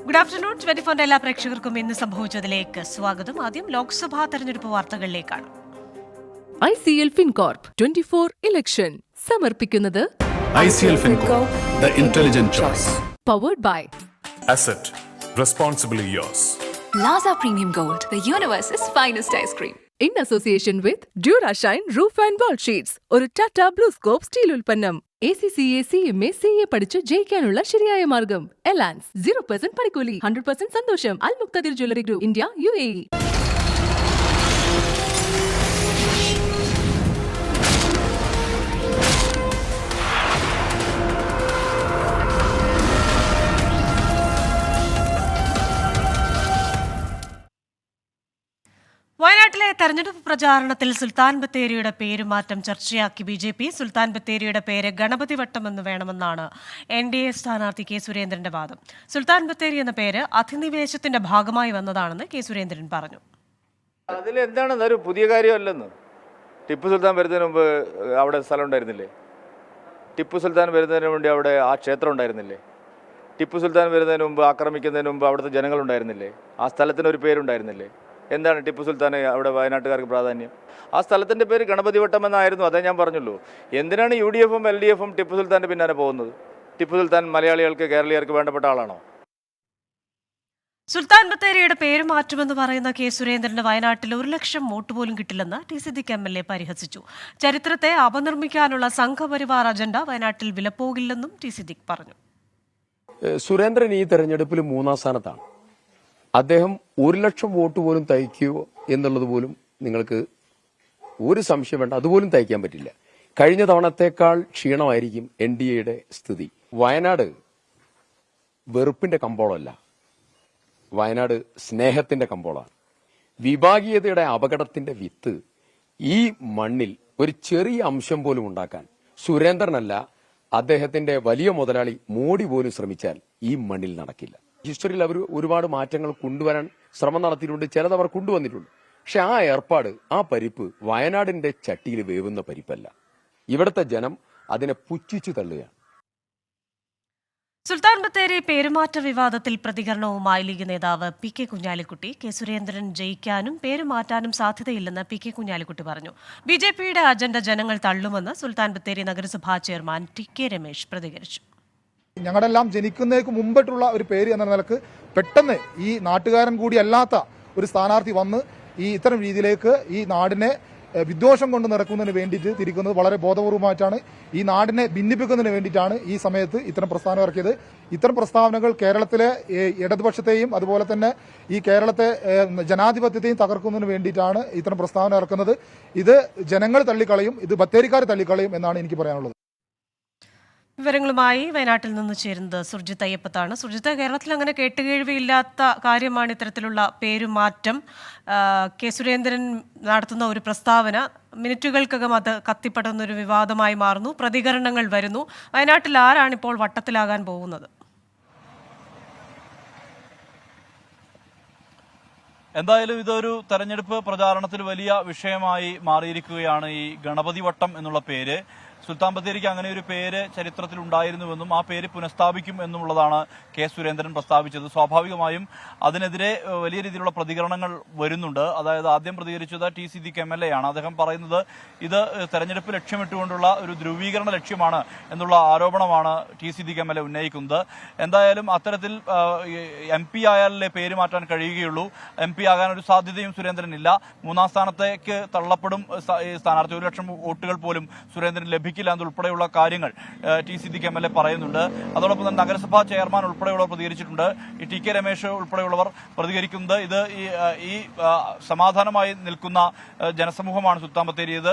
Good afternoon. 24 എല്ലാ പ്രേക്ഷകർക്കും ഇന്ന് സംഭവിച്ചതിലേക്ക് സ്വാഗതം. ആദ്യം ലോക്സഭാ തെരഞ്ഞെടുപ്പ് വാർത്തകളിലേക്കാണ്. ICL FinCorp 24 ഇലക്ഷൻ സമർപ്പിക്കുന്നത് ICL FinCorp, the intelligent choice. Powered by Asset, responsibly yours. Plaza Premium Gold, the universe's finest ice cream. in association with Durashine Roof and Wall Sheets. ഒരു Tata blue scope steel ഉൽപ്പന്നം. ACCA CMA CA പഠിച്ച് ജയിക്കാനുള്ള ശരിയായ മാർഗം. എലാൻസ് 0% പണിക്കൂലി, 100% സന്തോഷം. അൽ മുക്തദിർ jewellery group, India, UAE. വയനാട്ടിലെ തെരഞ്ഞെടുപ്പ് പ്രചാരണത്തിൽ സുൽത്താൻ ബത്തേരിയുടെ പേരുമാറ്റം ചർച്ചയാക്കി BJP. സുൽത്താൻ ബത്തേരിയുടെ പേര് ഗണപതി വട്ടം എന്ന് വേണമെന്നാണ് NDA സ്ഥാനാർത്ഥി കെ സുരേന്ദ്രന്റെ വാദം. സുൽത്താൻ ബത്തേരി എന്ന പേര് അധിനിവേശത്തിന്റെ ഭാഗമായി വന്നതാണെന്ന് കെ സുരേന്ദ്രൻ പറഞ്ഞു. അതിലെന്താണ് ഒരു പുതിയ കാര്യമല്ലെന്ന്. ടിപ്പു സുൽത്താൻ വരുന്നതിന് മുമ്പ് അവിടെ സ്ഥലം ഉണ്ടായിരുന്നില്ലേ? ടിപ്പു സുൽത്താൻ വരുന്നതിന് വേണ്ടി അവിടെ ആ ക്ഷേത്രം ഉണ്ടായിരുന്നില്ലേ? ടിപ്പു സുൽത്താൻ വരുന്നതിന് മുമ്പ് ആക്രമിക്കുന്നതിന് മുമ്പ് അവിടുത്തെ ജനങ്ങളുണ്ടായിരുന്നില്ലേ? ആ സ്ഥലത്തിനൊരു പേരുണ്ടായിരുന്നില്ലേ? എന്താണ് ടിപ്പു സുൽത്താൻ അവിടെ വയനാട്ടുകാർക്ക് പ്രാധാന്യം? ആ സ്ഥലത്തിൻ്റെ പേര് ഗണപതി വട്ടം എന്നായിരുന്നു. അതേ ഞാൻ പറഞ്ഞുള്ളൂ. എന്തിനാണ് UDF-ഉം LDF-ഉം ടിപ്പു സുൽത്താൻ്റെ പിന്നാലെ പോകുന്നത്? ടിപ്പു സുൽത്താൻ മലയാളികൾക്ക്, കേരളീയർക്ക് വേണ്ടപ്പെട്ട ആളാണോ? സുൽത്താൻ ബത്തേരിയുടെ പേര് മാറ്റുമെന്ന് പറയുന്ന കെ സുരേന്ദ്രന് വയനാട്ടിൽ 1 ലക്ഷം വോട്ട് പോലും കിട്ടില്ലെന്ന് ടി സിദ്ദിഖ് MLA പരിഹസിച്ചു. ചരിത്രത്തെ അപനിർമ്മിക്കാനുള്ള സംഘപരിവാർ അജണ്ട വയനാട്ടിൽ വിലപ്പോകില്ലെന്നും ടി സിദ്ദിഖ് പറഞ്ഞു. സുരേന്ദ്രൻ ഈ തെരഞ്ഞെടുപ്പിൽ 3-ാം സ്ഥാനത്താണ്. അദ്ദേഹം 1 ലക്ഷം വോട്ട് പോലും തയ്ക്കുമോ എന്നുള്ളത് പോലും നിങ്ങൾക്ക് ഒരു സംശയം വേണ്ട. അതുപോലും തയ്ക്കാൻ പറ്റില്ല. കഴിഞ്ഞ തവണത്തേക്കാൾ ക്ഷീണമായിരിക്കും NDAയുടെ സ്ഥിതി. വയനാട് വെറുപ്പിന്റെ കമ്പോളമല്ല, വയനാട് സ്നേഹത്തിന്റെ കമ്പോളാണ്. വിഭാഗീയതയുടെ അപകടത്തിന്റെ വിത്ത് ഈ മണ്ണിൽ ഒരു ചെറിയ അംശം പോലും ഉണ്ടാക്കാൻ സുരേന്ദ്രനല്ല, അദ്ദേഹത്തിന്റെ വലിയ മുതലാളി മോഡി പോലും ശ്രമിച്ചാൽ ഈ മണ്ണിൽ നടക്കില്ല. ഹിസ്റ്ററിയിൽ അവർ ഒരുപാട് മാറ്റങ്ങൾ കൊണ്ടുവരാൻ ശ്രമം നടത്തിയിട്ടുണ്ട്, ചിലത് അവർ കൊണ്ടുവന്നിട്ടുണ്ട്. പക്ഷെ ആ ഏർപ്പാട്, ആ പരിപ്പ് വയനാടിന്റെ ചട്ടിയിൽ വേവുന്ന പരിപ്പല്ല. ഇവിടുത്തെ ജനം അതിനെ പുച്ഛിച്ചു തള്ളുകയാണ്. സുൽത്താൻ ബത്തേരി പേരുമാറ്റ വിവാദത്തിൽ പ്രതികരണവുമായി ലീഗ് നേതാവ് PK കുഞ്ഞാലിക്കുട്ടി. കെ സുരേന്ദ്രൻ ജയിക്കാനും പേര് മാറ്റാനും സാധ്യതയില്ലെന്ന് PK കുഞ്ഞാലിക്കുട്ടി പറഞ്ഞു. BJPയുടെ അജണ്ട ജനങ്ങൾ തള്ളുമെന്ന് സുൽത്താൻ ബത്തേരി നഗരസഭാ ചെയർമാൻ TK രമേശ് പ്രതികരിച്ചു. ഞങ്ങളെല്ലാം ജനിക്കുന്നതിന് മുമ്പിട്ടുള്ള ഒരു പേര് എന്ന നിലക്ക് പെട്ടെന്ന് ഈ നാട്ടുകാരൻ കൂടി അല്ലാത്ത ഒരു സ്ഥാനാർത്ഥി വന്ന് ഈ ഇത്തരം രീതിയിലേക്ക് ഈ നാടിനെ വിദ്വേഷം കൊണ്ട് നടക്കുന്നതിന് വേണ്ടിയിട്ട് തിരിക്കുന്നത് വളരെ ബോധപൂർവമായിട്ടാണ്. ഈ നാടിനെ ഭിന്നിപ്പിക്കുന്നതിന് വേണ്ടിയിട്ടാണ് ഈ സമയത്ത് ഇത്തരം പ്രസ്താവന ഇറക്കിയത്. ഇത്തരം പ്രസ്താവനകൾ കേരളത്തിലെ ഇടതുപക്ഷത്തെയും അതുപോലെ തന്നെ ഈ കേരളത്തെ ജനാധിപത്യത്തെയും തകർക്കുന്നതിന് വേണ്ടിയിട്ടാണ് ഇത്തരം പ്രസ്താവന ഇറക്കുന്നത്. ഇത് ജനങ്ങൾ തള്ളിക്കളയും, ഇത് ബത്തേരിക്കാർ തള്ളിക്കളയും എന്നാണ് എനിക്ക് പറയാനുള്ളത്. വിവരങ്ങളുമായി വയനാട്ടിൽ നിന്ന് ചേരുന്നത് സുർജിത്ത് അയ്യപ്പത്താണ്. സുർജിത്ത്, കേരളത്തിൽ അങ്ങനെ കേട്ടുകേഴ്വിയില്ലാത്ത കാര്യമാണ് ഇത്തരത്തിലുള്ള പേരുമാറ്റം. കെ സുരേന്ദ്രൻ നടത്തുന്ന ഒരു പ്രസ്താവന മിനിറ്റുകൾക്കകം അത് കത്തിപ്പടർന്നൊരു വിവാദമായി മാറുന്നു, പ്രതികരണങ്ങൾ വരുന്നു. വയനാട്ടിൽ ആരാണിപ്പോൾ വട്ടത്തിലാകാൻ പോകുന്നത്? എന്തായാലും ഇതൊരു തെരഞ്ഞെടുപ്പ് പ്രചാരണത്തിൽ വലിയ വിഷയമായി മാറിയിരിക്കുകയാണ് ഈ ഗണപതി വട്ടം എന്നുള്ള പേര്. സുൽത്താൻ ബത്തേരിക്ക് അങ്ങനെ ഒരു പേര് ചരിത്രത്തിൽ ഉണ്ടായിരുന്നുവെന്നും ആ പേര് പുനഃസ്ഥാപിക്കും എന്നുള്ളതാണ് കെ സുരേന്ദ്രൻ പ്രസ്താവിച്ചത്. സ്വാഭാവികമായും അതിനെതിരെ വലിയ രീതിയിലുള്ള പ്രതികരണങ്ങൾ വരുന്നുണ്ട്. അതായത് ആദ്യം പ്രതികരിച്ചത് ടി സിദ്ദിഖ് MLA ആണ്. അദ്ദേഹം പറയുന്നത് ഇത് തെരഞ്ഞെടുപ്പ് ലക്ഷ്യമിട്ടുകൊണ്ടുള്ള ഒരു ധ്രുവീകരണ ലക്ഷ്യമാണ് എന്നുള്ള ആരോപണമാണ് ടി സിദ്ദിഖ് MLA ഉന്നയിക്കുന്നത്. എന്തായാലും അത്തരത്തിൽ MP ആയാലേ പേര് മാറ്റാൻ കഴിയുകയുള്ളൂ. MP ആകാൻ ഒരു സാധ്യതയും സുരേന്ദ്രനില്ല. 3-ാം സ്ഥാനത്തേക്ക് തള്ളപ്പെടും സ്ഥാനാർത്ഥി. 1 ലക്ഷം വോട്ടുകൾ പോലും സുരേന്ദ്രൻ ലഭിക്കില്ല എന്നുൾപ്പെടെയുള്ള കാര്യങ്ങൾ ടി സിദ്ദിഖ് MLA പറയുന്നുണ്ട്. അതോടൊപ്പം തന്നെ നഗരസഭാ ചെയർമാൻ ഉൾപ്പെടെയുള്ളവർ പ്രതികരിച്ചിട്ടുണ്ട്. ഈ TK രമേശ് ഉൾപ്പെടെയുള്ളവർ പ്രതികരിക്കുന്നത് ഇത് ഈ സമാധാനമായി നിൽക്കുന്ന ജനസമൂഹമാണ് സുൽത്താൻ ബത്തേരി. ഇത്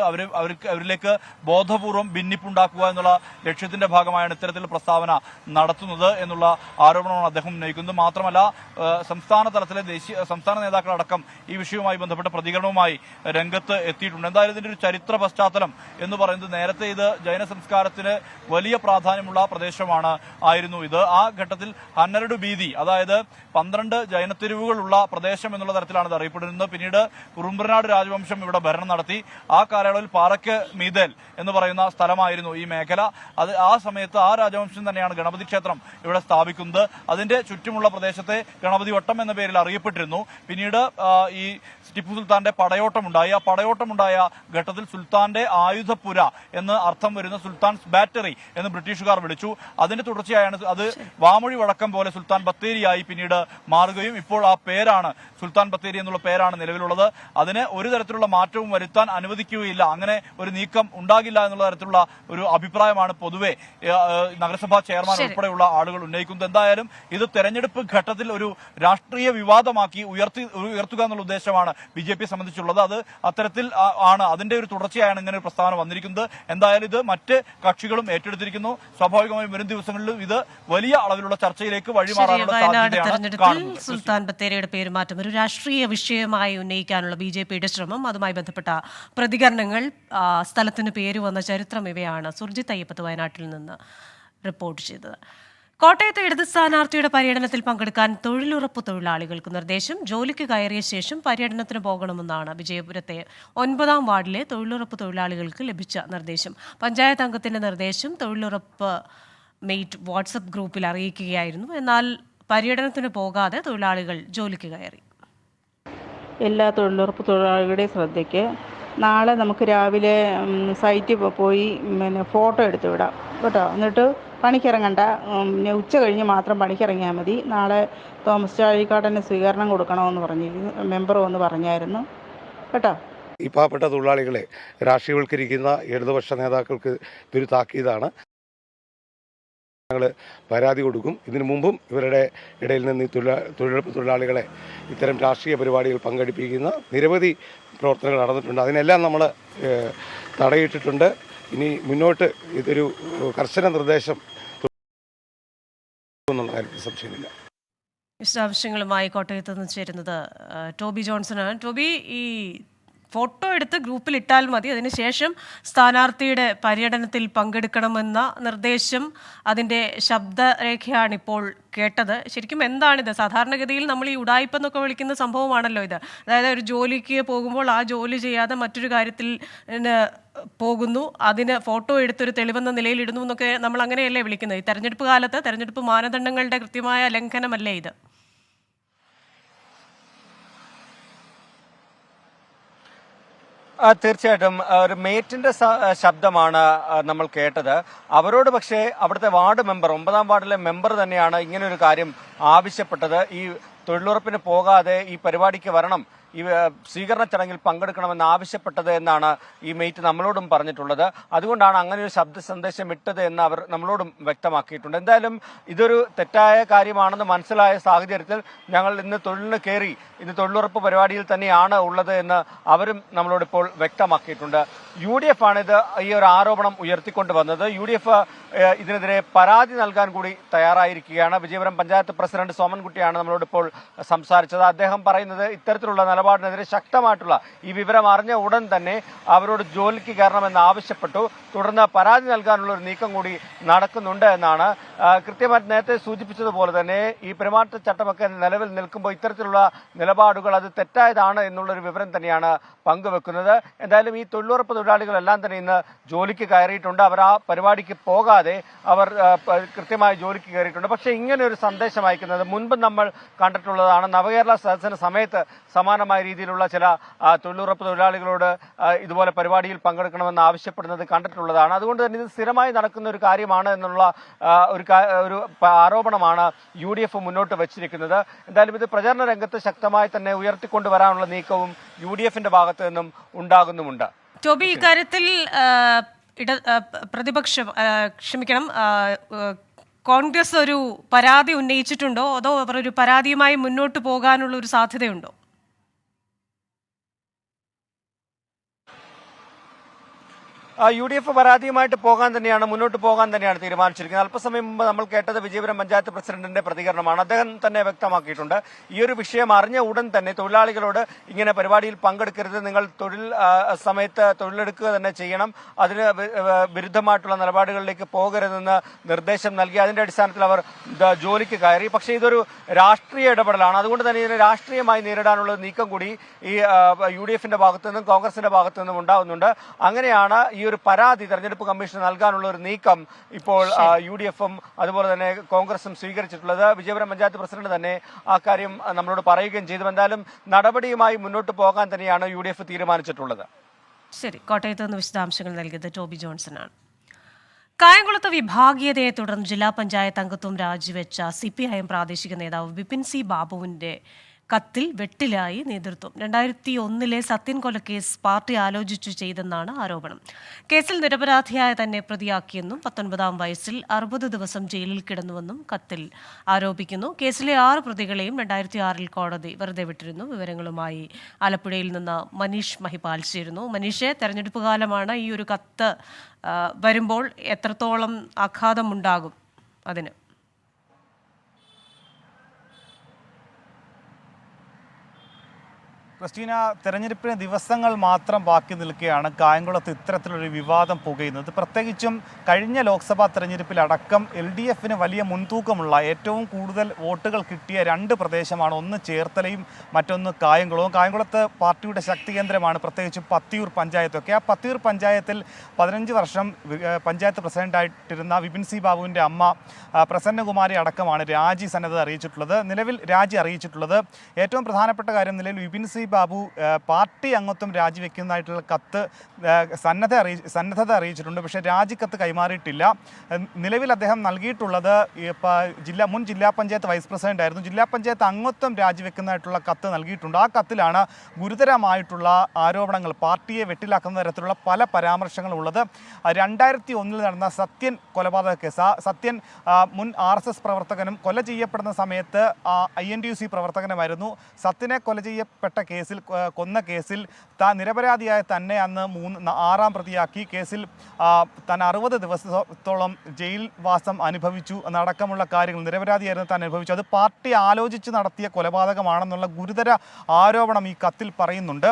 അവരിലേക്ക് ബോധപൂർവം ഭിന്നിപ്പുണ്ടാക്കുക എന്നുള്ള ലക്ഷ്യത്തിന്റെ ഭാഗമായാണ് ഇത്തരത്തിൽ പ്രസ്താവന നടത്തുന്നത് എന്നുള്ള ആരോപണമാണ് അദ്ദേഹം ഉന്നയിക്കുന്നത്. മാത്രമല്ല സംസ്ഥാന തലത്തിലെ സംസ്ഥാന നേതാക്കളടക്കം ഈ വിഷയവുമായി ബന്ധപ്പെട്ട പ്രതികരണവുമായി രംഗത്ത് എത്തിയിട്ടുണ്ട്. എന്തായാലും ഇതിന്റെ ഒരു ചരിത്ര പശ്ചാത്തലം എന്ന് പറയുന്നത് നേരത്തെ ഇത് ജൈന സംസ്കാരത്തിന് വലിയ പ്രാധാന്യമുള്ള പ്രദേശമാണ് ആയിരുന്നു ഇത്. ആ ഘട്ടത്തിൽ ഹന്നരട് ബീതി, അതായത് 12 ജൈന തെരുവുകളുള്ള പ്രദേശം എന്നുള്ള തരത്തിലാണ് ഇത് അറിയപ്പെടുന്നത്. പിന്നീട് കുറുമ്പ്രനാട് രാജവംശം ഇവിടെ ഭരണം നടത്തി. ആ കാലയളവിൽ പാറയ്ക്ക് മീതേൽ എന്ന് പറയുന്ന സ്ഥലമായിരുന്നു ഈ മേഖല. അത് ആ സമയത്ത് ആ രാജവംശം തന്നെയാണ് ഗണപതി ക്ഷേത്രം ഇവിടെ സ്ഥാപിക്കുന്നത്. അതിന്റെ ചുറ്റുമുള്ള പ്രദേശത്തെ ഗണപതി വട്ടം എന്ന പേരിൽ അറിയപ്പെട്ടിരുന്നു. പിന്നീട് ഈ ടിപ്പു സുൽത്താന്റെ പടയോട്ടമുണ്ടായി. ആ പടയോട്ടമുണ്ടായ ഘട്ടത്തിൽ സുൽത്താന്റെ ആയുധപ്പുര എന്ന് അർത്ഥം വരുന്ന സുൽത്താൻസ് ബാറ്ററി എന്ന് ബ്രിട്ടീഷുകാർ വിളിച്ചു. അതിന്റെ തുടർച്ചയായാണ് അത് വാമൊഴി വഴക്കം പോലെ സുൽത്താൻ ബത്തേരിയായി പിന്നീട് മാറുകയും ഇപ്പോൾ ആ പേരാണ് സുൽത്താൻ ബത്തേരി എന്നുള്ള പേരാണ് നിലവിലുള്ളത്. അതിന് ഒരു തരത്തിലുള്ള മാറ്റവും വരുത്താൻ അനുവദിക്കുകയില്ല, അങ്ങനെ ഒരു നീക്കം ഉണ്ടാകില്ല എന്നുള്ള തരത്തിലുള്ള ഒരു അഭിപ്രായമാണ് പൊതുവെ നഗരസഭാ ചെയർമാൻ ഉൾപ്പെടെയുള്ള ആളുകൾ ഉന്നയിക്കുന്നത്. എന്തായാലും ഇത് തെരഞ്ഞെടുപ്പ് ഘട്ടത്തിൽ ഒരു രാഷ്ട്രീയ വിവാദമാക്കി ഉയർത്തുക എന്നുള്ള ഉദ്ദേശമാണ് BJP സംബന്ധിച്ചുള്ളത്. അത് അത്തരത്തിൽ ആണ്, അതിന്റെ ഒരു തുടർച്ചയാണ് ഇങ്ങനെ ഒരു പ്രസ്താവന വന്നിരിക്കുന്നത്. എന്തായാലും ഇത് മറ്റ് കക്ഷികളും ഏറ്റെടുത്തിരിക്കുന്നു. സ്വാഭാവികമായും വരും ദിവസങ്ങളിലും ഇത് വലിയ അളവിലുള്ള ചർച്ചയിലേക്ക് വഴിമാറാനുള്ള സാധ്യതയാണ് കാണുന്നത്. സുൽത്താൻ ബത്തേരിയുടെ പേരുമാറ്റം ഒരു രാഷ്ട്രീയ വിഷയമായി ഉന്നയിക്കാനുള്ള BJPയുടെ ശ്രമം, അതുമായി ബന്ധപ്പെട്ട പ്രതികരണങ്ങൾ, സ്ഥലത്തിന് പേര് വന്ന ചരിത്രം, ഇവയാണ് സുർജിത് അയ്യപ്പത്ത് വയനാട്ടിൽ നിന്ന് റിപ്പോർട്ട് ചെയ്തത്. കോട്ടയത്തെ ഇടത് സ്ഥാനാർത്ഥിയുടെ പര്യടനത്തിൽ പങ്കെടുക്കാൻ തൊഴിലുറപ്പ് തൊഴിലാളികൾക്ക് നിർദ്ദേശം. ജോലിക്ക് കയറിയ ശേഷം പര്യടനത്തിന് പോകണമെന്നാണ് വിജയപുരത്തെ 9-ാം വാർഡിലെ തൊഴിലുറപ്പ് തൊഴിലാളികൾക്ക് ലഭിച്ച നിർദ്ദേശം. പഞ്ചായത്ത് അംഗത്തിന്റെ നിർദ്ദേശം തൊഴിലുറപ്പ് മെയ്റ്റ് വാട്സപ്പ് ഗ്രൂപ്പിൽ അറിയിക്കുകയായിരുന്നു. എന്നാൽ പര്യടനത്തിന് പോകാതെ തൊഴിലാളികൾ ജോലിക്ക് കയറി. എല്ലാ തൊഴിലുറപ്പ് തൊഴിലാളികളുടെയും ശ്രദ്ധയ്ക്ക്, നാളെ നമുക്ക് രാവിലെ സൈറ്റിൽ പോയി ഫോട്ടോ എടുത്ത് വിടാം കേട്ടോ. എന്നിട്ട് പണിക്കിറങ്ങണ്ട, ഉച്ച കഴിഞ്ഞ് മാത്രം പണിക്കിറങ്ങിയാൽ മതി. നാളെ തോമസ് ചാഴിക്കാടന് സ്വീകരണം കൊടുക്കണമെന്ന് പറഞ്ഞിരുന്നു, മെമ്പർ വന്ന് പറഞ്ഞായിരുന്നു കേട്ടോ. ഈ പാവപ്പെട്ട തൊഴിലാളികളെ രാഷ്ട്രീയവൽക്കരിക്കുന്ന ഇടതുപക്ഷ നേതാക്കൾക്ക് ഇതൊരു താക്കീതാണ്. ഞങ്ങൾ പരാതി കൊടുക്കും. ഇതിനു മുമ്പും ഇവരുടെ ഇടയിൽ നിന്ന് ഈ തൊഴിലുറപ്പ് തൊഴിലാളികളെ ഇത്തരം രാഷ്ട്രീയ പരിപാടികൾ പങ്കെടുപ്പിക്കുന്ന നിരവധി പ്രവർത്തനങ്ങൾ നടന്നിട്ടുണ്ട്. അതിനെല്ലാം നമ്മൾ തടയിട്ടിട്ടുണ്ട്. ഇനി മുന്നോട്ട് ഇതൊരു കർശന നിർദ്ദേശം എന്നുള്ള കാര്യത്തിൽ സംശയമില്ല. വിശദാംശങ്ങളുമായി കോട്ടയത്ത് നിന്ന് ചേരുന്നത് ടോബി ജോൺസണാണ്. ടോബി, ഈ ഫോട്ടോ എടുത്ത് ഗ്രൂപ്പിൽ ഇട്ടാൽ മതി, അതിനുശേഷം സ്ഥാനാർത്ഥിയുടെ പര്യടനത്തിൽ പങ്കെടുക്കണമെന്ന നിർദ്ദേശം, അതിൻ്റെ ശബ്ദരേഖയാണ് ഇപ്പോൾ കേട്ടത്. ശരിക്കും എന്താണിത്? സാധാരണഗതിയിൽ നമ്മൾ ഈ ഉടായ്പ എന്നൊക്കെ വിളിക്കുന്ന സംഭവമാണല്ലോ ഇത്. അതായത് ഒരു ജോലിക്ക് പോകുമ്പോൾ ആ ജോലി ചെയ്യാതെ മറ്റൊരു കാര്യത്തിൽ പോകുന്നു, അതിന് ഫോട്ടോ എടുത്തൊരു തെളിവെന്ന നിലയിൽ ഇടുന്നു എന്നൊക്കെ നമ്മൾ അങ്ങനെയല്ലേ വിളിക്കുന്നത്. ഈ തെരഞ്ഞെടുപ്പ് കാലത്ത് തെരഞ്ഞെടുപ്പ് മാനദണ്ഡങ്ങളുടെ കൃത്യമായ ലംഘനമല്ലേ ഇത്? തീർച്ചയായിട്ടും ഒരു മേറ്റിന്റെ ശബ്ദമാണ് നമ്മൾ കേട്ടത്. അവരോട് പക്ഷേ അവിടുത്തെ വാർഡ് മെമ്പർ, 9-ാം വാർഡിലെ മെമ്പർ തന്നെയാണ് ഇങ്ങനെ ഒരു കാര്യം ആവശ്യപ്പെട്ടത്. ഈ തൊഴിലുറപ്പിന് പോകാതെ ഈ പരിപാടിക്ക് വരണം, ഈ സ്വീകരണ ചടങ്ങിൽ പങ്കെടുക്കണമെന്ന് ആവശ്യപ്പെട്ടത് എന്നാണ് ഈ മെയ്റ്റ് നമ്മളോടും പറഞ്ഞിട്ടുള്ളത്. അതുകൊണ്ടാണ് അങ്ങനെ ഒരു ശബ്ദ സന്ദേശം ഇട്ടത് എന്ന് അവർ നമ്മളോടും വ്യക്തമാക്കിയിട്ടുണ്ട്. എന്തായാലും ഇതൊരു തെറ്റായ കാര്യമാണെന്ന് മനസ്സിലായ സാഹചര്യത്തിൽ ഞങ്ങൾ ഇന്ന് തൊഴിലിന് കയറി, ഇന്ന് തൊഴിലുറപ്പ് പരിപാടിയിൽ തന്നെയാണ് ഉള്ളത് എന്ന് അവരും നമ്മളോടിപ്പോൾ വ്യക്തമാക്കിയിട്ടുണ്ട്. UDF ആണിത് ഈ ഒരു ആരോപണം ഉയർത്തിക്കൊണ്ട് വന്നത്. UDF ഇതിനെതിരെ പരാതി നൽകാൻ കൂടി തയ്യാറായിരിക്കുകയാണ്. വിജയപുരം പഞ്ചായത്ത് പ്രസിഡന്റ് സോമൻകുട്ടിയാണ് നമ്മളോടിപ്പോൾ സംസാരിച്ചത്. അദ്ദേഹം പറയുന്നത് ഇത്തരത്തിലുള്ള നിലപാടിനെതിരെ ശക്തമായിട്ടുള്ള, ഈ വിവരം അറിഞ്ഞ ഉടൻ തന്നെ അവരോട് ജോലിക്ക് കയറണമെന്ന് ആവശ്യപ്പെട്ടു. തുടർന്ന് പരാതി നൽകാനുള്ള ഒരു നീക്കം കൂടി നടക്കുന്നുണ്ട് എന്നാണ്. കൃത്യമായിട്ട് നേരത്തെ സൂചിപ്പിച്ചതുപോലെ തന്നെ ഈ പെരുമാറ്റച്ചട്ടമൊക്കെ നിലവിൽ നിൽക്കുമ്പോൾ ഇത്തരത്തിലുള്ള നിലപാടുകൾ അത് തെറ്റായതാണ് എന്നുള്ളൊരു വിവരം തന്നെയാണ് പങ്കുവെക്കുന്നത്. എന്തായാലും ഈ തൊഴിലുറപ്പ് തൊഴിലാളികളെല്ലാം തന്നെ ഇന്ന് ജോലിക്ക് കയറിയിട്ടുണ്ട്. അവർ ആ പരിപാടിക്ക് പോകാതെ അവർ കൃത്യമായി ജോലിക്ക് കയറിയിട്ടുണ്ട്. പക്ഷേ ഇങ്ങനെ ഒരു സന്ദേശം അയക്കുന്നത് മുൻപ് നമ്മൾ കണ്ടിട്ടുള്ളതാണ്. നവകേരള സദസ്സിന് സമയത്ത് സമാനമായ രീതിയിലുള്ള ചില തൊഴിലുറപ്പ് തൊഴിലാളികളോട് ഇതുപോലെ പരിപാടിയിൽ പങ്കെടുക്കണമെന്ന് ആവശ്യപ്പെടുന്നത് കണ്ടിട്ടുള്ളതാണ്. അതുകൊണ്ട് തന്നെ ഇത് സ്ഥിരമായി നടക്കുന്ന ഒരു കാര്യമാണ് എന്നുള്ള ഒരു ആരോപണമാണ് UDF മുന്നോട്ട് വച്ചിരിക്കുന്നത്. എന്തായാലും ഇത് പ്രചരണ രംഗത്ത് ശക്തമായി തന്നെ ഉയർത്തിക്കൊണ്ടുവരാനുള്ള നീക്കവും UDFന്റെ ഭാഗത്തു നിന്നും ഉണ്ടാകുന്നുമുണ്ട്. ടോബി, ഇക്കാര്യത്തിൽ കോൺഗ്രസ് ഒരു പരാതി ഉന്നയിച്ചിട്ടുണ്ടോ, അതോ അവർ ഒരു പരാതിയുമായി മുന്നോട്ട് പോകാനുള്ള ഒരു സാധ്യതയുണ്ടോ? UDF പരാതിയുമായിട്ട് മുന്നോട്ട് പോകാൻ തന്നെയാണ് തീരുമാനിച്ചിരിക്കുന്നത്. അല്പസമയം മുമ്പ് നമ്മൾ കേട്ടത് വിജയപുരം പഞ്ചായത്ത് പ്രസിഡന്റിന്റെ പ്രതികരണമാണ്. അദ്ദേഹം തന്നെ വ്യക്തമാക്കിയിട്ടുണ്ട്, ഈ ഒരു വിഷയം അറിഞ്ഞ ഉടൻ തന്നെ തൊഴിലാളികളോട് ഇങ്ങനെ പരിപാടിയിൽ പങ്കെടുക്കരുത്, നിങ്ങൾ തൊഴിൽ സമയത്ത് തൊഴിലെടുക്കുക തന്നെ ചെയ്യണം, അതിന് വിരുദ്ധമായിട്ടുള്ള നിലപാടുകളിലേക്ക് പോകരുതെന്ന് നിർദ്ദേശം നൽകി. അതിന്റെ അടിസ്ഥാനത്തിൽ അവർ ജോലിക്ക് കയറി. പക്ഷേ ഇതൊരു രാഷ്ട്രീയ ഇടപെടലാണ്. അതുകൊണ്ട് തന്നെ ഇതിനെ രാഷ്ട്രീയമായി നേരിടാനുള്ള നീക്കം കൂടി ഈ UDFന്റെ ഭാഗത്തു നിന്നും കോൺഗ്രസിന്റെ ഭാഗത്തു നിന്നും ഉണ്ടാവുന്നുണ്ട്. അങ്ങനെയാണ് ഈ ഒരു പരാതി തെരഞ്ഞെടുപ്പ് കമ്മീഷന് നൽകാനുള്ള ഒരു നീക്കം ഇപ്പോൾ UDFും അതുപോലെ തന്നെ കോൺഗ്രസും സ്വീകരിച്ചിട്ടുള്ളത്. വിജയപുരം പഞ്ചായത്ത് പ്രസിഡന്റ് തന്നെ ആ കാര്യം നമ്മളോട് പറയുകയും ചെയ്തു. എന്തായാലും നടപടിയുമായി മുന്നോട്ട് പോകാൻ തന്നെയാണ് UDF തീരുമാനിച്ചിട്ടുള്ളത്. ശരി, കോട്ടയത്ത് നിന്ന് വിശദാംശങ്ങൾ നൽകിയത് ടോബി ജോൺസണാണ്. കായംകുളത്ത് വിഭാഗീയതയെ തുടർന്ന് ജില്ലാ പഞ്ചായത്ത് അംഗത്വം രാജിവെച്ച CPIM പ്രാദേശിക നേതാവ് വിപിൻ സി ബാബുവിന്റെ കത്തിൽ വെട്ടിലായി നേതൃത്വം. 2001 സത്യൻ കൊലക്കേസ് പാർട്ടി ആലോചിച്ചു ചെയ്തെന്നാണ് ആരോപണം. കേസിൽ നിരപരാധിയായ തന്നെ പ്രതിയാക്കിയെന്നും 19-ാം വയസ്സിൽ 60 ദിവസം ജയിലിൽ കിടന്നുവെന്നും കത്തിൽ ആരോപിക്കുന്നു. കേസിലെ 6 പ്രതികളെയും 2006 കോടതി വെറുതെ വിട്ടിരുന്നു. വിവരങ്ങളുമായി ആലപ്പുഴയിൽ നിന്ന് മനീഷ് മഹിപാൽ ചേരുന്നു. മനീഷ്, തെരഞ്ഞെടുപ്പ് കാലമാണ്. ഈ ഒരു കത്ത് വരുമ്പോൾ എത്രത്തോളം ആഘാതമുണ്ടാകും അതിന്? ക്രിസ്റ്റീന, തെരഞ്ഞെടുപ്പിന് ദിവസങ്ങൾ മാത്രം ബാക്കി നിൽക്കുകയാണ് കായംകുളത്ത് ഇത്തരത്തിലൊരു വിവാദം പുകയുന്നത്. പ്രത്യേകിച്ചും കഴിഞ്ഞ ലോക്സഭാ തെരഞ്ഞെടുപ്പിലടക്കം LDFന് വലിയ മുൻതൂക്കമുള്ള ഏറ്റവും കൂടുതൽ വോട്ടുകൾ കിട്ടിയ 2 പ്രദേശമാണ്. ഒന്ന് ചേർത്തലയും മറ്റൊന്ന് കായംകുളവും. കായംകുളത്ത് പാർട്ടിയുടെ ശക്തി കേന്ദ്രമാണ്, പ്രത്യേകിച്ചും പത്തിയൂർ പഞ്ചായത്തൊക്കെ. ആ പത്തിയൂർ പഞ്ചായത്തിൽ 15 വർഷം പഞ്ചായത്ത് പ്രസിഡന്റായിട്ടിരുന്ന വിപിൻ സി ബാബുവിൻ്റെ അമ്മ പ്രസന്നകുമാരി അടക്കമാണ് രാജി സന്നദ്ധത അറിയിച്ചിട്ടുള്ളത്. നിലവിൽ രാജി അറിയിച്ചിട്ടുള്ളത്. ഏറ്റവും പ്രധാനപ്പെട്ട കാര്യം, നിലവിൽ വിപിൻ സി ബാബു പാർട്ടി അംഗത്വം രാജിവെക്കുന്നതായിട്ടുള്ള കത്ത് സന്നദ്ധത അറിയിച്ചിട്ടുണ്ട്. പക്ഷേ രാജിക്കത്ത് കൈമാറിയിട്ടില്ല. നിലവിൽ അദ്ദേഹം നൽകിയിട്ടുള്ളത് മുൻ ജില്ലാ പഞ്ചായത്ത് വൈസ് പ്രസിഡന്റ് ആയിരുന്നു. ജില്ലാ പഞ്ചായത്ത് അംഗത്വം രാജിവെക്കുന്നതായിട്ടുള്ള കത്ത് നൽകിയിട്ടുണ്ട്. ആ കത്തിലാണ് ഗുരുതരമായിട്ടുള്ള ആരോപണങ്ങൾ, പാർട്ടിയെ വെട്ടിലാക്കുന്ന തരത്തിലുള്ള പല പരാമർശങ്ങളും ഉള്ളത്. 2001 നടന്ന സത്യൻ കൊലപാതക കേസ്, സത്യൻ മുൻ RSS പ്രവർത്തകനും കൊല ചെയ്യപ്പെടുന്ന സമയത്ത് INTUC പ്രവർത്തകനുമായിരുന്നു. സത്യനെ കൊല ചെയ്യപ്പെട്ട കൊന്ന കേസിൽ താൻ നിരപരാധിയായ തന്നെ അന്ന് 6-ാം പ്രതിയാക്കി. കേസിൽ താൻ 60 ദിവസത്തോളം ജയിൽ വാസം അനുഭവിച്ചു എന്നടക്കമുള്ള കാര്യങ്ങൾ, നിരപരാധിയായിരുന്നു താൻ അനുഭവിച്ചു. അത് പാർട്ടി ആലോചിച്ച് നടത്തിയ കൊലപാതകമാണെന്നുള്ള ഗുരുതര ആരോപണം ഈ കത്തിൽ പറയുന്നുണ്ട്.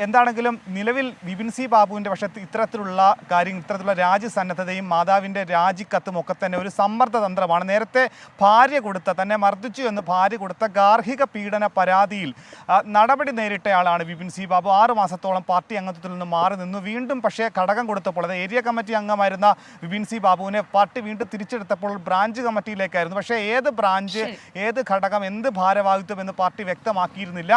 എന്താണെങ്കിലും നിലവിൽ വിപിൻ സി ബാബുവിൻ്റെ പക്ഷേ ഇത്തരത്തിലുള്ള രാജ്യസന്നദ്ധതയും മാതാവിൻ്റെ രാജിക്കത്തും ഒക്കെ തന്നെ ഒരു സമ്മർദ്ദ തന്ത്രമാണ്. നേരത്തെ ഭാര്യ കൊടുത്ത, തന്നെ മർദ്ദിച്ചു എന്ന് ഭാര്യ കൊടുത്ത ഗാർഹിക പീഡന പരാതിയിൽ നടപടി നേരിട്ടയാളാണ് വിപിൻ സി ബാബു. 6 മാസത്തോളം പാർട്ടി അംഗത്വത്തിൽ നിന്ന് മാറി നിന്നു. വീണ്ടും പക്ഷേ ഘടകം കൊടുത്തപ്പോൾ, അത് ഏരിയ കമ്മിറ്റി അംഗമായിരുന്ന വിപിൻ സി ബാബുവിനെ പാർട്ടി വീണ്ടും തിരിച്ചെടുത്തപ്പോൾ ബ്രാഞ്ച് കമ്മിറ്റിയിലേക്കായിരുന്നു. പക്ഷേ ഏത് ബ്രാഞ്ച്, ഏത് ഘടകം, എന്ത് ഭാരവാഹിത്വം എന്ന് പാർട്ടി വ്യക്തമാക്കിയിരുന്നില്ല.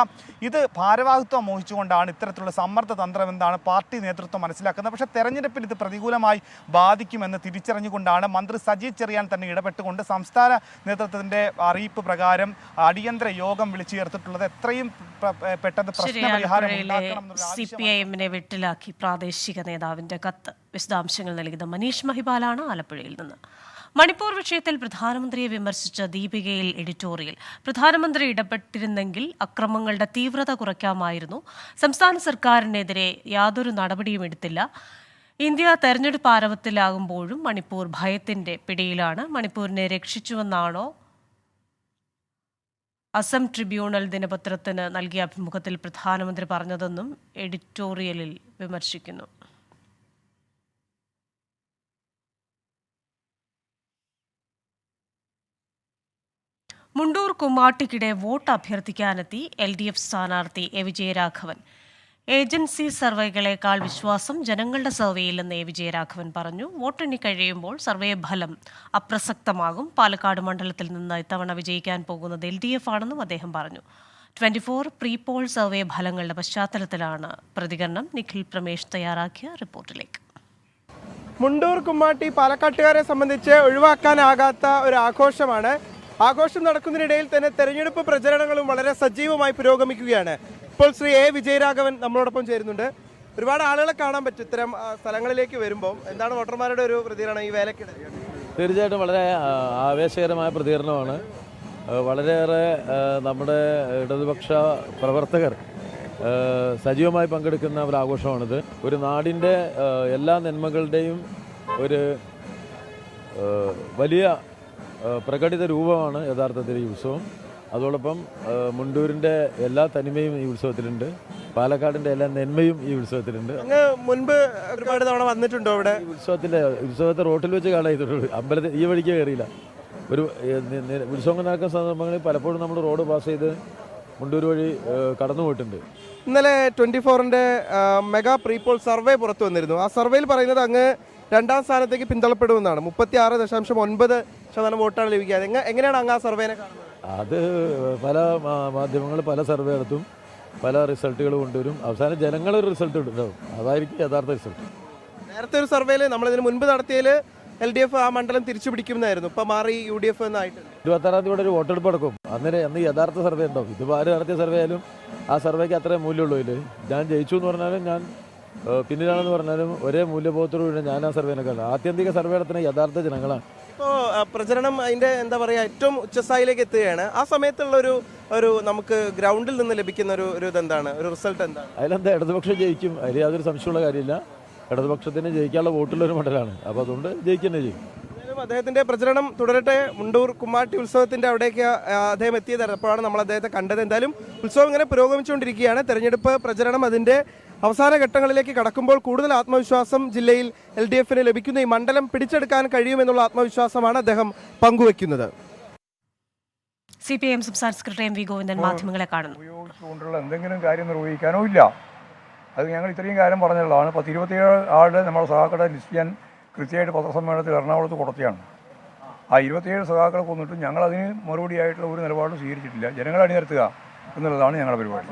ഇത് ഭാരവാഹിത്വം മോഹിച്ചുകൊണ്ടാണ് ഇത്തരത്തിലുള്ള സമ്മർദ്ദ തന്ത്രം എന്നാണ് പാർട്ടി നേതൃത്വം മനസ്സിലാക്കുന്നത്. പക്ഷേ തെരഞ്ഞെടുപ്പിൽ ഇത് പ്രതികൂലമായി ബാധിക്കുമെന്ന് തിരിച്ചറിഞ്ഞുകൊണ്ടാണ് മന്ത്രി സജി ചെറിയാൻ തന്നെ ഇടപെട്ടുകൊണ്ട് സംസ്ഥാന നേതൃത്വത്തിന്റെ അറിയിപ്പ് പ്രകാരം അടിയന്തര യോഗം വിളിച്ചു ചേർത്തിട്ടുള്ളത്. എത്രയും പെട്ടെന്ന് പ്രശ്നപരിഹാരം CPIMനെ വെട്ടിലാക്കി പ്രാദേശിക നേതാവിന്റെ കത്ത്. വിശദാംശങ്ങൾ നൽകിയത് മനീഷ് മഹിപാലാണ് ആലപ്പുഴയിൽ നിന്ന്. മണിപ്പൂർ വിഷയത്തിൽ പ്രധാനമന്ത്രിയെ വിമർശിച്ച ദീപികയിൽ എഡിറ്റോറിയൽ. പ്രധാനമന്ത്രി ഇടപെട്ടിരുന്നെങ്കിൽ അക്രമങ്ങളുടെ തീവ്രത കുറയ്ക്കാമായിരുന്നു. സംസ്ഥാന സർക്കാരിനെതിരെ യാതൊരു നടപടിയും എടുത്തില്ല. ഇന്ത്യ തെരഞ്ഞെടുപ്പ് ആരവത്തിലാകുമ്പോഴും മണിപ്പൂർ ഭയത്തിന്റെ പിടിയിലാണ്. മണിപ്പൂരിനെ രക്ഷിച്ചുവെന്നാണോ അസം ട്രിബ്യൂണൽ ദിനപത്രത്തിന് നൽകിയ അഭിമുഖത്തിൽ പ്രധാനമന്ത്രി പറഞ്ഞതെന്നും എഡിറ്റോറിയലിൽ വിമർശിക്കുന്നു. മുണ്ടൂർ കുമ്മാട്ടിക്കിടെ വോട്ട് അഭ്യർത്ഥിക്കാനെത്തി LDF സ്ഥാനാർത്ഥി A. വിജയരാഘവൻ. ഏജൻസി സർവേകളേക്കാൾ വിശ്വാസം ജനങ്ങളുടെ സർവേയിലെന്ന് A. വിജയരാഘവൻ പറഞ്ഞു. വോട്ടെണ്ണി കഴിയുമ്പോൾ സർവേ ഫലം അപ്രസക്തമാകും. പാലക്കാട് മണ്ഡലത്തിൽ നിന്ന് ഇത്തവണ വിജയിക്കാൻ പോകുന്നത് LDF ആണെന്നും അദ്ദേഹം പറഞ്ഞു. 24 പ്രീ പോൾ സർവേ ഫലങ്ങളുടെ പശ്ചാത്തലത്തിലാണ് പ്രതികരണം. നിഖിൽ പ്രമേഷ് തയ്യാറാക്കിയ റിപ്പോർട്ടിലേക്ക്. മുണ്ടൂർ കുമ്മാട്ടി പാലക്കാട്ടുകാരെ സംബന്ധിച്ച് ഒഴിവാക്കാനാകാത്ത ഒരു ആഘോഷമാണ്. ആഘോഷം നടക്കുന്നതിനിടയിൽ തന്നെ തെരഞ്ഞെടുപ്പ് പ്രചരണങ്ങളും വളരെ സജീവമായി പുരോഗമിക്കുകയാണ്. ഇപ്പോൾ ശ്രീ A. വിജയരാഘവൻ നമ്മളോടൊപ്പം ചേരുന്നുണ്ട്. ഒരുപാട് ആളുകളെ കാണാൻ പറ്റും ഇത്തരം സ്ഥലങ്ങളിലേക്ക് വരുമ്പോൾ. എന്താണ് വോട്ടർമാരുടെ ഒരു പ്രതികരണം ഈ വേലയ്ക്കിടെ? തീർച്ചയായിട്ടും വളരെ ആവേശകരമായ പ്രതികരണമാണ്. വളരെയേറെ നമ്മുടെ ഇടതുപക്ഷ പ്രവർത്തകർ സജീവമായി പങ്കെടുക്കുന്ന ഒരു ആഘോഷമാണിത്. ഒരു നാടിൻ്റെ എല്ലാ നന്മകളുടെയും ഒരു വലിയ പ്രകടിത രൂപമാണ് യഥാർത്ഥത്തിൽ ഈ ഉത്സവം. അതോടൊപ്പം മുണ്ടൂരിൻ്റെ എല്ലാ തനിമയും ഈ ഉത്സവത്തിലുണ്ട്, പാലക്കാടിൻ്റെ എല്ലാ നന്മയും ഈ ഉത്സവത്തിലുണ്ട്. അങ്ങ് മുൻപ് ഒരുപാട് തവണ വന്നിട്ടുണ്ടോ ഇവിടെ? ഉത്സവത്തെ റോട്ടിൽ വെച്ച് കാണാൻ ചെയ്തിട്ടുള്ളൂ, അമ്പലത്തിൽ ഈ വഴിക്ക് കയറിയില്ല. ഒരു ഉത്സവങ്ങൾ നടക്കുന്ന സന്ദർഭങ്ങളിൽ പലപ്പോഴും നമ്മൾ റോഡ് പാസ് ചെയ്ത് മുണ്ടൂർ വഴി കടന്നു പോയിട്ടുണ്ട്. ഇന്നലെ 24-ന്റെ മെഗാ പ്രീപോൾ സർവേ പുറത്തു വന്നിരുന്നു. ആ സർവേയിൽ പറയുന്നത് അങ്ങ് 2ാം സ്ഥാനത്തേക്ക് പിന്തള്ളപ്പെടുമെന്നാണ്. 36.9% വോട്ടാണ് ലഭിക്കുക. എങ്ങനെയാണ് അങ്ങ് ആ സർവേനെ കാണുന്നത്? അത് പല മാധ്യമങ്ങൾ പല സർവേ നടത്തും, പല റിസൾട്ടുകൾ കൊണ്ടുവരും, അവസാനം ജനങ്ങളൊരു റിസൾട്ട് ഉണ്ടാവും. അതായിരിക്കും യഥാർത്ഥ റിസൾട്ട്. നേരത്തെ ഒരു സർവേയിൽ നമ്മളിതിന് മുൻപ് നടത്തിയതിൽ LDF ആ മണ്ഡലം തിരിച്ചു പിടിക്കുമെന്നായിരുന്നു. ഇപ്പം മാറി UDF എന്നായിട്ടുണ്ട്. 26-ാം തീയതി ഒരു വോട്ടെടുപ്പ് നടക്കും. അന്ന് യഥാർത്ഥ സർവേ ഉണ്ടാവും. ഇതിപ്പോൾ ആര് നടത്തിയ സർവേ ആയാലും ആ സർവേക്ക് അത്രേ മൂല്യമുള്ളൂ. ഇതിൽ ഞാൻ ജയിച്ചു എന്ന് പറഞ്ഞാലും ഞാൻ പിന്നിലാണെന്ന് പറഞ്ഞാലും ഒരേ മൂല്യബോധത്തോടുകൂടി ഞാൻ ആ സർവേനെ കാണുന്നത്. ആത്യന്തിക സർവേ നടത്തുന്ന യഥാർത്ഥ ജനങ്ങളാണ്. ഇപ്പോൾ പ്രചരണം അതിൻ്റെ എന്താ പറയുക ഏറ്റവും ഉച്ചസ്ഥായിലേക്ക് എത്തുകയാണ്. ആ സമയത്തുള്ള ഒരു നമുക്ക് ഗ്രൗണ്ടിൽ നിന്ന് ലഭിക്കുന്ന ഒരു ഇതെന്താണ്, ഒരു റിസൾട്ട് എന്താണ്? അതിലെന്താ, ഇടതുപക്ഷം ജയിക്കും, അതിൽ യാതൊരു സംശയമുള്ള കാര്യമില്ല. ഇടതുപക്ഷത്തിന് ജയിക്കാനുള്ള വോട്ടുള്ളൊരു മണ്ഡലമാണ്, അപ്പോൾ അതുകൊണ്ട് ജയിക്കുന്നേ ചെയ്യും. അദ്ദേഹത്തിന്റെ പ്രചരണം തുടരട്ടെ. മുണ്ടൂർ കുമ്മാട്ടി ഉത്സവത്തിന്റെ അവിടേക്ക് അദ്ദേഹം എത്തിയതായിരുന്നു. അപ്പോഴാണ് നമ്മൾ അദ്ദേഹത്തെ കണ്ടത്. എന്തായാലും ഉത്സവം ഇങ്ങനെ പുരോഗമിച്ചുകൊണ്ടിരിക്കുകയാണ്. തെരഞ്ഞെടുപ്പ് പ്രചരണം അതിന്റെ അവസാന ഘട്ടങ്ങളിലേക്ക് കടക്കുമ്പോൾ കൂടുതൽ ആത്മവിശ്വാസം ജില്ലയിൽ LDFന് ലഭിക്കുന്ന ഈ മണ്ഡലം പിടിച്ചെടുക്കാൻ കഴിയുമെന്നുള്ള ആത്മവിശ്വാസമാണ് അദ്ദേഹം പങ്കുവെക്കുന്നത്. CPIM സംസ്ഥാന സെക്രട്ടറി MV ഗോവിന്ദൻ മാധ്യമങ്ങളെ കാണുന്നു. ഉപയോഗിച്ചുകൊണ്ടുള്ള എന്തെങ്കിലും കാര്യം നിർവഹിക്കാനോ ഇല്ല. അത് ഞങ്ങൾ ഇത്രയും കാര്യം പറഞ്ഞുള്ളതാണ്. 27 ആളുടെ നമ്മുടെ സഹാക്കളുടെ ലിസ്റ്റ് ഞാൻ കൃത്യമായിട്ട് പത്രസമ്മേളനത്തിൽ എറണാകുളത്ത് കൊടുത്തിയാണ്. ആ 27 സഹാക്കളെ കൊന്നിട്ടും ഞങ്ങളതിന് മറുപടിയായിട്ടുള്ള ഒരു നിലപാടും സ്വീകരിച്ചിട്ടില്ല. ജനങ്ങളെ അണിനിരത്തുക എന്നുള്ളതാണ് ഞങ്ങളുടെ പരിപാടി.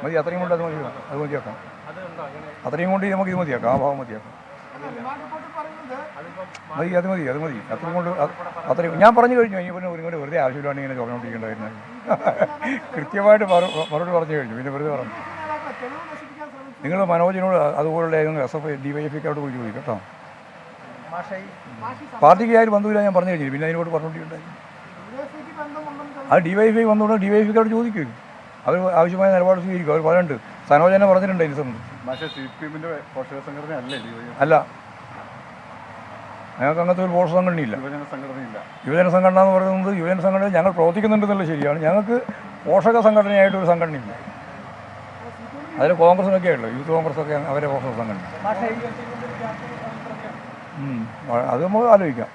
മതി, അത്രയും കൊണ്ട് അത് മതിയാക്കാം. അത്രയും കൊണ്ട് നമുക്ക് ഇത് മതിയാക്കാം, ആ ഭാവം മതിയാക്കാം. മതി. അത്രയും കൊണ്ട് അത്രയും ഞാൻ പറഞ്ഞു കഴിഞ്ഞു. ഇനി പിന്നെ ഒരു വെറുതെ ആവശ്യമില്ലാണ്ട് ഇങ്ങനെ ചോദിച്ചുകൊണ്ടിരിക്കേണ്ടായിരുന്നു. കൃത്യമായിട്ട് മറുപടി പറഞ്ഞു കഴിഞ്ഞു. പിന്നെ വെറുതെ പറഞ്ഞു. നിങ്ങൾ മനോജിനോട് അതുപോലുള്ള SFI DYFIക്കോട് പോയി ചോദിക്കും കേട്ടോ. പാർട്ടിക്ക് ആരും ബന്ധമില്ല ഞാൻ പറഞ്ഞു കഴിഞ്ഞു. പിന്നെ അതിനോട് പറഞ്ഞുകൊണ്ടിരിക്കുന്നുണ്ടായി. അത് DYFI വന്നുകൊണ്ട് DYFIക്കോട് ചോദിക്കും. അവർ ആവശ്യമായ നിലപാട് സ്വീകരിക്കും. അവർ പറയുന്നുണ്ട്, സനോജനെ പറഞ്ഞിട്ടുണ്ട് ഇതിന് സംബന്ധിച്ച്. അല്ല, ഞങ്ങൾക്ക് അങ്ങനത്തെ ഒരു പോഷക സംഘടനയില്ല. യുവജന സംഘടന എന്ന് പറയുന്നത് യുവജന സംഘടന ഞങ്ങൾ പ്രവർത്തിക്കുന്നുണ്ടെന്നുള്ളത് ശരിയാണ്. ഞങ്ങൾക്ക് പോഷക സംഘടനയായിട്ടൊരു സംഘടനയില്ല. അതിൽ കോൺഗ്രസിനൊക്കെ ആയിട്ടുള്ളൂ, യൂത്ത് കോൺഗ്രസ്സൊക്കെ അവരെ പോഷക സംഘടന. അത് നമുക്ക് ആലോചിക്കാം,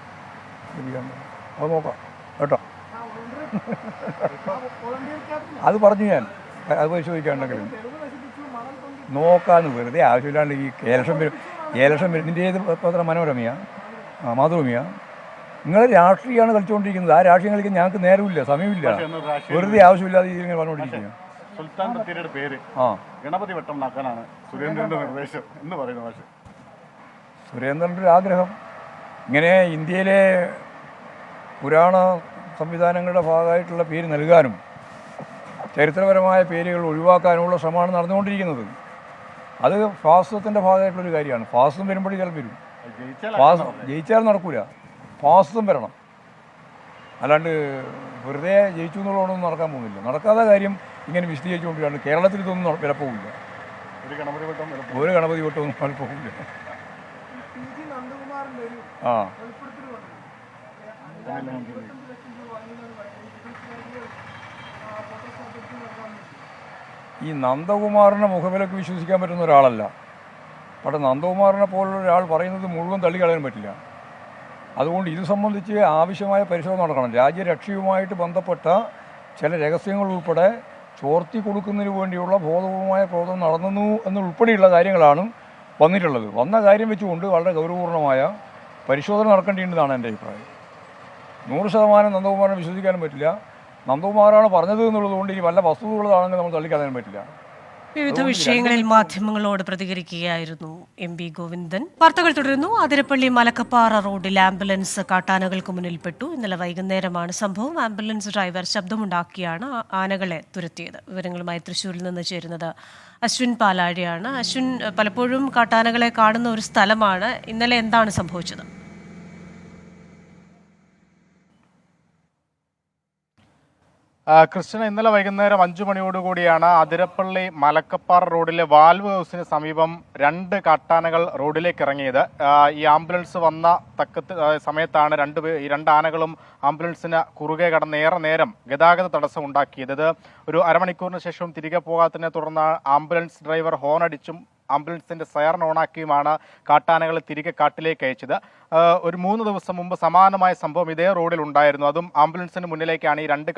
അത് നോക്കാം കേട്ടോ. അത് പറഞ്ഞു ഞാൻ, അത് പരിശോധിക്കാണ്ടെങ്കിലും നോക്കാമെന്ന്. വെറുതെ ആവശ്യമില്ലാണ്ട് ഈ ഇലക്ഷൻ വരും. നിൻ്റെ ഏത് പത്രം? മനോരമയാണ്, മാതൃഭൂമിയാണ്. നിങ്ങൾ രാഷ്ട്രീയമാണ് കളിച്ചുകൊണ്ടിരിക്കുന്നത്. ആ രാഷ്ട്രീയം കളിക്കാൻ ഞങ്ങൾക്ക് നേരമില്ല, സമയമില്ല. വെറുതെ ആവശ്യമില്ലാതെ ഇങ്ങനെ പറഞ്ഞുകൊണ്ടിരിക്കുക. സുൽത്താൻ ബത്തേരിയുടെ പേര് ഗണപതി വട്ടമാക്കാനാണ് സുരേന്ദ്രന്റെ നിർദ്ദേശം എന്ന് പറയുന്ന ഭാഷ. സുരേന്ദ്രൻ്റെ ഒരു ആഗ്രഹം ഇങ്ങനെ ഇന്ത്യയിലെ പുരാണ സംവിധാനങ്ങളുടെ ഭാഗമായിട്ടുള്ള പേര് നൽകാനും ചരിത്രപരമായ പേരുകൾ ഒഴിവാക്കാനുമുള്ള ശ്രമമാണ് നടന്നുകൊണ്ടിരിക്കുന്നത്. അത് ഫാസിസത്തിൻ്റെ ഭാഗമായിട്ടുള്ളൊരു കാര്യമാണ്. ഫാസിസം വരുമ്പോഴേ ചിലപ്പോൾ വരും. ജയിച്ചാൽ നടക്കൂല, ഫാസിസം വരണം. അല്ലാണ്ട് വെറുതെ ജയിച്ചു എന്നുള്ളതൊന്നും നടക്കാൻ പോകുന്നില്ല. നടക്കാത്ത കാര്യം ഇങ്ങനെ വിശദീകരിച്ചുകൊണ്ടിരിക്കുകയാണ്. കേരളത്തിൽ ഇതൊന്നും വിലപ്പോവില്ല. ഒരു ഗണപതി വട്ടമൊന്നും വിലപ്പോവില്ല. ഈ നന്ദകുമാറിനെ മുഖവിലക്ക് വിശ്വസിക്കാൻ പറ്റുന്ന ഒരാളല്ല. പക്ഷേ നന്ദകുമാറിനെ പോലുള്ള ഒരാൾ പറയുന്നത് മുഴുവൻ തള്ളിക്കളയാൻ പറ്റില്ല. അതുകൊണ്ട് ഇത് സംബന്ധിച്ച് ആവശ്യമായ പരിശോധന നടക്കണം. രാജ്യരക്ഷയുമായിട്ട് ബന്ധപ്പെട്ട ചില രഹസ്യങ്ങൾ ഉൾപ്പെടെ ചോർത്തി കൊടുക്കുന്നതിന് വേണ്ടിയുള്ള ബോധപൂർവമായ പ്രവർത്തനം നടന്നു എന്നുൾപ്പെടെയുള്ള കാര്യങ്ങളാണ് വന്നിട്ടുള്ളത്. വന്ന കാര്യം വെച്ചുകൊണ്ട് വളരെ ഗൗരവപൂർണമായ പരിശോധന നടക്കേണ്ടതാണ് എൻ്റെ അഭിപ്രായം. 100% നന്ദകുമാറിനെ വിശ്വസിക്കാനും പറ്റില്ല. നന്ദകുമാറാണ് പറഞ്ഞത് എന്നുള്ളതുകൊണ്ട് ഇനി വല്ല വസ്തുതകളാണെങ്കിൽ നമ്മൾ തള്ളിക്കളയാൻ പറ്റില്ല. വിവിധ വിഷയങ്ങളിൽ മാധ്യമങ്ങളോട് പ്രതികരിക്കുകയായിരുന്നു MV ഗോവിന്ദൻ. വാർത്തകൾ തുടരുന്നു. അതിരപ്പള്ളി മലക്കപ്പാറ റോഡിൽ ആംബുലൻസ് കാട്ടാനകൾക്ക് മുന്നിൽപ്പെട്ടു. ഇന്നലെ വൈകുന്നേരമാണ് സംഭവം. ആംബുലൻസ് ഡ്രൈവർ ശബ്ദമുണ്ടാക്കിയാണ് ആനകളെ തുരത്തിയത്. വിവരങ്ങളുമായി തൃശ്ശൂരിൽ നിന്ന് ചേരുന്നത് അശ്വിൻ പാലാഴിയാണ്. അശ്വിൻ, പലപ്പോഴും കാട്ടാനകളെ കാണുന്ന ഒരു സ്ഥലമാണ്. ഇന്നലെ എന്താണ് സംഭവിച്ചത്? ക്രിസ്ത്യൻ, ഇന്നലെ വൈകുന്നേരം 5 മണിയോടുകൂടിയാണ് അതിരപ്പള്ളി മലക്കപ്പാറ റോഡിലെ വാൽവ് ഹൗസിന് സമീപം 2 കാട്ടാനകൾ റോഡിലേക്ക് ഇറങ്ങിയത്. ഈ ആംബുലൻസ് വന്ന സമയത്താണ് ഈ 2 ആനകളും ആംബുലൻസിന് കുറുകെ കടന്ന് ഏറെ നേരം ഗതാഗത തടസ്സം ഉണ്ടാക്കിയത്. ഇത് ഒരു അരമണിക്കൂറിന് ശേഷം തിരികെ പോകാത്തതിനെ തുടർന്ന് ആംബുലൻസ് ഡ്രൈവർ ഹോൺ അടിച്ചും ആംബുലൻസിന്റെ സൈറൺ ഓണാക്കിയുമാണ് കാട്ടാനകളെ തിരികെ കാട്ടിലേക്ക് അയച്ചത്. ഒരു 3 ദിവസം മുമ്പ് സമാനമായ സംഭവം ഇതേ റോഡിൽ ഉണ്ടായിരുന്നു. അതും ആംബുലൻസിന് മുന്നിലേക്കാണ് ഈ 2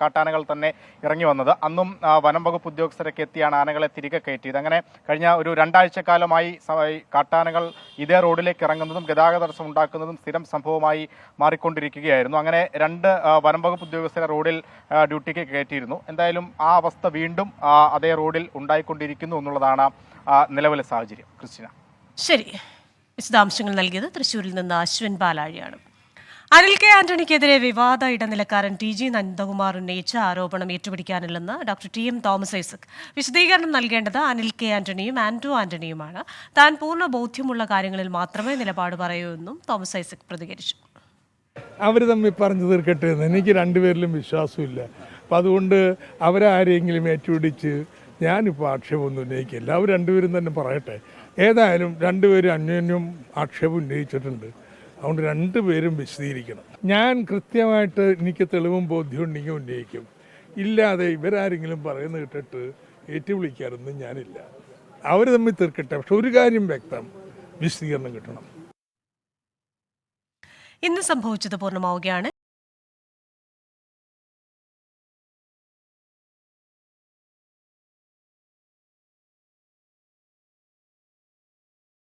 കാട്ടാനകൾ തന്നെ ഇറങ്ങി വന്നത്. അന്നും വനം വകുപ്പ് ഉദ്യോഗസ്ഥരൊക്കെ എത്തിയാണ് ആനകളെ തിരികെ കയറ്റിയത്. അങ്ങനെ കഴിഞ്ഞ ഒരു 2 ആഴ്ചക്കാലമായി കാട്ടാനകൾ ഇതേ റോഡിലേക്ക് ഇറങ്ങുന്നതും ഗതാഗത തടസ്സം ഉണ്ടാക്കുന്നതും സ്ഥിരം സംഭവമായി മാറിക്കൊണ്ടിരിക്കുകയായിരുന്നു. അങ്ങനെ 2 വനം വകുപ്പ് ഉദ്യോഗസ്ഥരെ റോഡിൽ ഡ്യൂട്ടിക്ക് കയറ്റിയിരുന്നു. എന്തായാലും ആ അവസ്ഥ വീണ്ടും അതേ റോഡിൽ ഉണ്ടായിക്കൊണ്ടിരിക്കുന്നു എന്നുള്ളതാണ് നിലവിലെ സാഹചര്യം. ക്രിസ്റ്റിന, ശരി. വിശദാംശങ്ങൾ നൽകിയത് തൃശ്ശൂരിൽ നിന്ന് അശ്വിൻ പാലാഴിയാണ്. അനിൽ കെ ആന്റണിക്കെതിരെ വിവാദ ഇടനിലക്കാരൻ TG നന്ദകുമാർ ഉന്നയിച്ച ആരോപണം ഏറ്റുപിടിക്കാനില്ലെന്ന് ഡോക്ടർ TM തോമസ് ഐസക്. വിശദീകരണം നൽകേണ്ടത് അനിൽ കെ ആന്റണിയും ആന്റോ ആന്റണിയുമാണ്. താൻ പൂർണ്ണ ബോധ്യമുള്ള കാര്യങ്ങളിൽ മാത്രമേ നിലപാട് പറയൂ എന്നും തോമസ് ഐസക് പ്രതികരിച്ചു. അവർ തമ്മിൽ പറഞ്ഞു തീർക്കട്ടെ എന്ന് എനിക്ക് രണ്ടുപേരിലും വിശ്വാസമില്ല. അപ്പം അതുകൊണ്ട് അവരാരെങ്കിലും ഏറ്റുപിടിച്ച് ഞാനിപ്പോൾ ആക്ഷേപമൊന്നും ഉന്നയിക്കില്ല. അവർ രണ്ടുപേരും തന്നെ പറയട്ടെ. ഏതായാലും രണ്ടുപേരും അന്യോന്യം ആക്ഷേപം ഉന്നയിച്ചിട്ടുണ്ട്. അതുകൊണ്ട് രണ്ടുപേരും വിശദീകരിക്കണം. ഞാൻ കൃത്യമായിട്ട് എനിക്ക് തെളിവും ബോധ്യവും ഉണ്ടെങ്കിൽ ഉന്നയിക്കും. ഇല്ലാതെ ഇവരാരെങ്കിലും പറയുന്നത് കേട്ടിട്ട് ഏറ്റുവിളിക്കാറൊന്നും ഞാനില്ല. അവർ തമ്മിൽ തീർക്കട്ടെ. പക്ഷെ ഒരു കാര്യം വ്യക്തം, വിശദീകരണം കിട്ടണം. ഇന്ന് സംഭവിച്ചത് പൂർണ്ണമാവുകയാണ്.